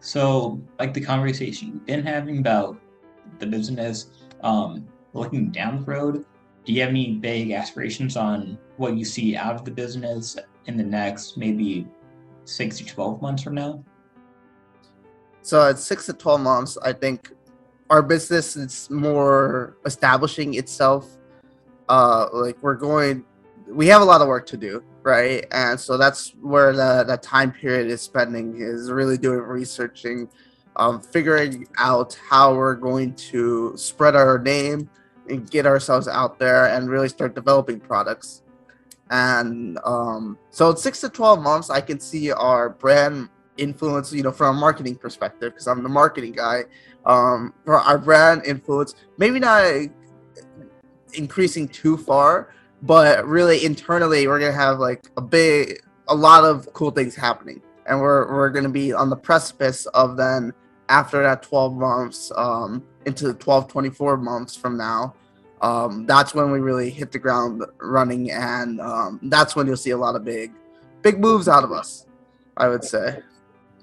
So, like the conversation you've been having about the business, looking down the road, do you have any big aspirations on what you see out of the business in the next maybe 6 to 12 months from now? So at 6 to 12 months, I think our business is more establishing itself. Like we have a lot of work to do, right? And so that's where the time period is spending, is really doing researching, figuring out how we're going to spread our name and get ourselves out there and really start developing products. And so in 6 to 12 months, I can see our brand influence, from a marketing perspective, because I'm the marketing guy. For our brand influence, maybe not increasing too far, but really internally, we're gonna have like a lot of cool things happening, and we're gonna be on the precipice of then after that 12 months, into the 12, 24 months from now. That's when we really hit the ground running, and that's when you'll see a lot of big moves out of us, I would say.